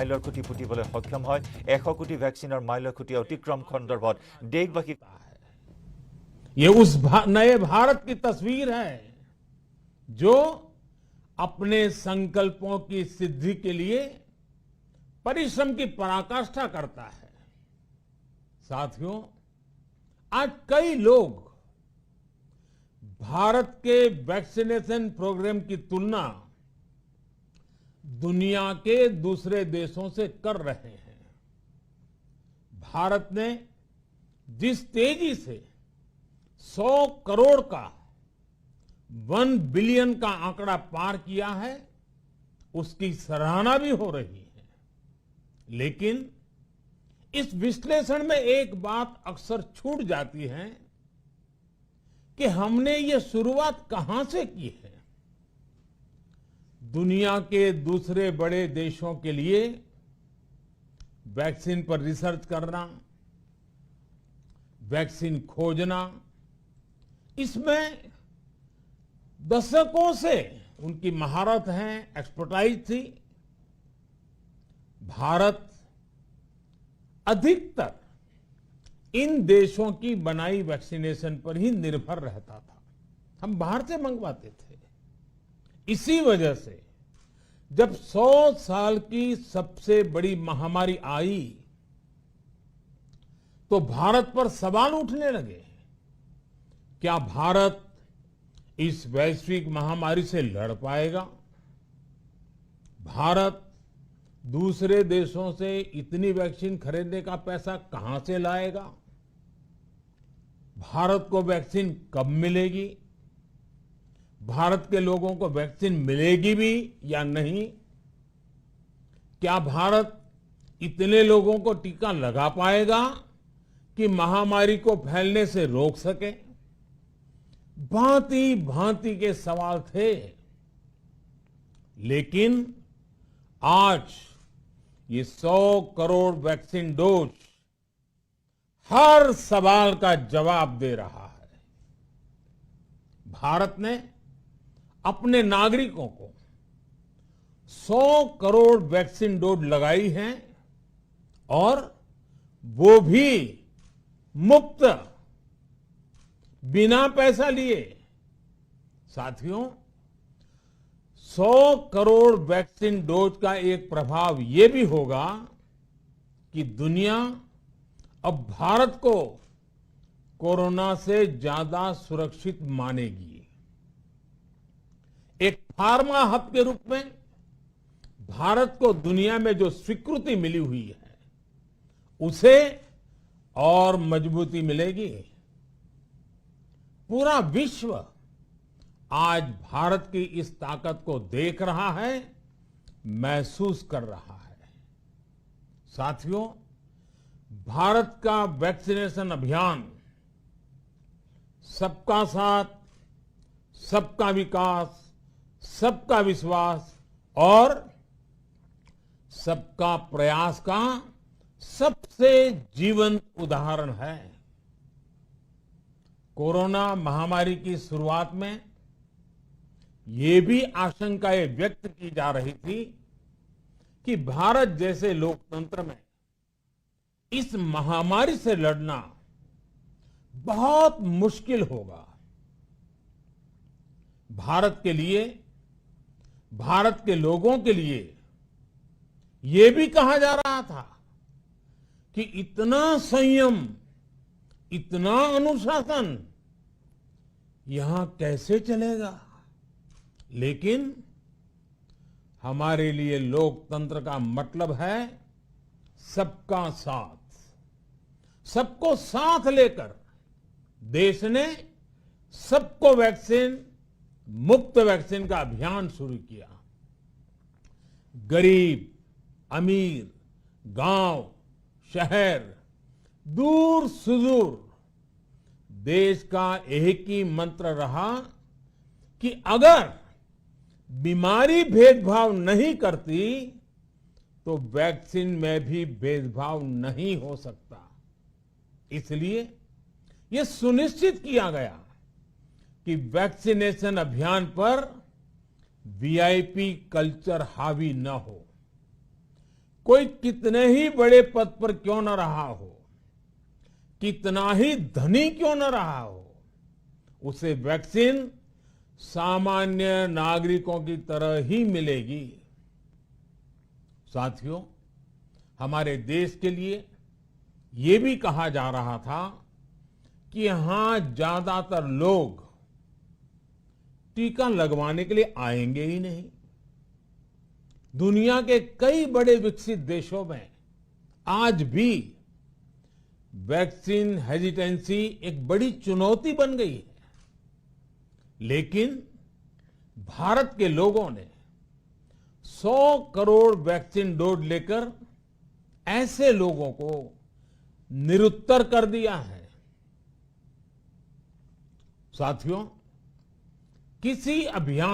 মাইলৰ খুঁটি পুতিবলৈ সক্ষম হয় 100 কোটি ভ্যাকচিনৰ মাইলৰ খুঁটি অতিক্ৰম খণ্ডত দেশবাসী ये उस नए भारत की तस्वीर है जो अपने संकल्पों की सिद्धि के लिए परिश्रम की पराकाष्ठा करता है। साथियों, आज कई लोग भारत के वैक्सीनेशन प्रोग्राम की तुलना दुनिया के दूसरे देशों से कर रहे हैं। भारत ने जिस तेजी से 100 करोड़ का 1 बिलियन का आंकड़ा पार किया है, उसकी सराहना भी हो रही है। लेकिन इस विश्लेषण में एक बात अक्सर छूट जाती है कि हमने ये शुरुआत कहां से की है। दुनिया के दूसरे बड़े देशों के लिए वैक्सीन पर रिसर्च करना, वैक्सीन खोजना, इसमें दशकों से उनकी महारत है, एक्सपर्टाइज थी। भारत अधिकतर इन देशों की बनाई वैक्सीनेशन पर ही निर्भर रहता था। हम बाहर से मंगवाते थे। इसी वजह से जब 100 साल की सबसे बड़ी महामारी आई तो भारत पर सवाल उठने लगे। क्या भारत इस वैश्विक महामारी से लड़ पाएगा? भारत दूसरे देशों से इतनी वैक्सीन खरीदने का पैसा कहां से लाएगा? भारत को वैक्सीन कब मिलेगी? भारत के लोगों को वैक्सीन मिलेगी भी या नहीं? क्या भारत इतने लोगों को टीका लगा पाएगा कि महामारी को फैलने से रोक सके? भांति भांति के सवाल थे। लेकिन आज ये 100 करोड़ वैक्सीन डोज हर सवाल का जवाब दे रहा है। भारत ने अपने नागरिकों को 100 करोड़ वैक्सीन डोज लगाई हैं और वो भी मुफ्त, बिना पैसा लिए। साथियों, 100 करोड़ वैक्सीन डोज का एक प्रभाव यह भी होगा कि दुनिया अब भारत को कोरोना से ज्यादा सुरक्षित मानेगी। एक फार्मा हब के रूप में भारत को दुनिया में जो स्वीकृति मिली हुई है, उसे और मजबूती मिलेगी। पूरा विश्व आज भारत की इस ताकत को देख रहा है, महसूस कर रहा है। साथियों, भारत का वैक्सीनेशन अभियान सबका साथ, सबका विकास, सबका विश्वास और सबका प्रयास का सबसे जीवंत उदाहरण है। कोरोना महामारी की शुरुआत में ये भी आशंकाएं व्यक्त की जा रही थी कि भारत जैसे लोकतंत्र में इस महामारी से लड़ना बहुत मुश्किल होगा। भारत के लिए, भारत के लोगों के लिए ये भी कहा जा रहा था कि इतना संयम, इतना अनुशासन यहां कैसे चलेगा। लेकिन हमारे लिए लोकतंत्र का मतलब है सबका साथ। सबको साथ लेकर देश ने सबको वैक्सीन, मुफ्त वैक्सीन का अभियान शुरू किया। गरीब, अमीर, गांव, शहर, दूर सुदूर, देश का एक ही मंत्र रहा कि अगर बीमारी भेदभाव नहीं करती तो वैक्सीन में भी भेदभाव नहीं हो सकता। इसलिए यह सुनिश्चित किया गया कि वैक्सीनेशन अभियान पर वीआईपी कल्चर हावी न हो। कोई कितने ही बड़े पद पर क्यों न रहा हो, कितना ही धनी क्यों न रहा हो, उसे वैक्सीन सामान्य नागरिकों की तरह ही मिलेगी। साथियों, हमारे देश के लिए ये भी कहा जा रहा था कि यहां ज्यादातर लोग टीका लगवाने के लिए आएंगे ही नहीं। दुनिया के कई बड़े विकसित देशों में आज भी वैक्सीन हेजिटेंसी एक बड़ी चुनौती बन गई है, लेकिन भारत के लोगों ने 100 करोड़ वैक्सीन डोज लेकर ऐसे लोगों को निरुत्तर कर दिया है। साथियों, किसी अभियान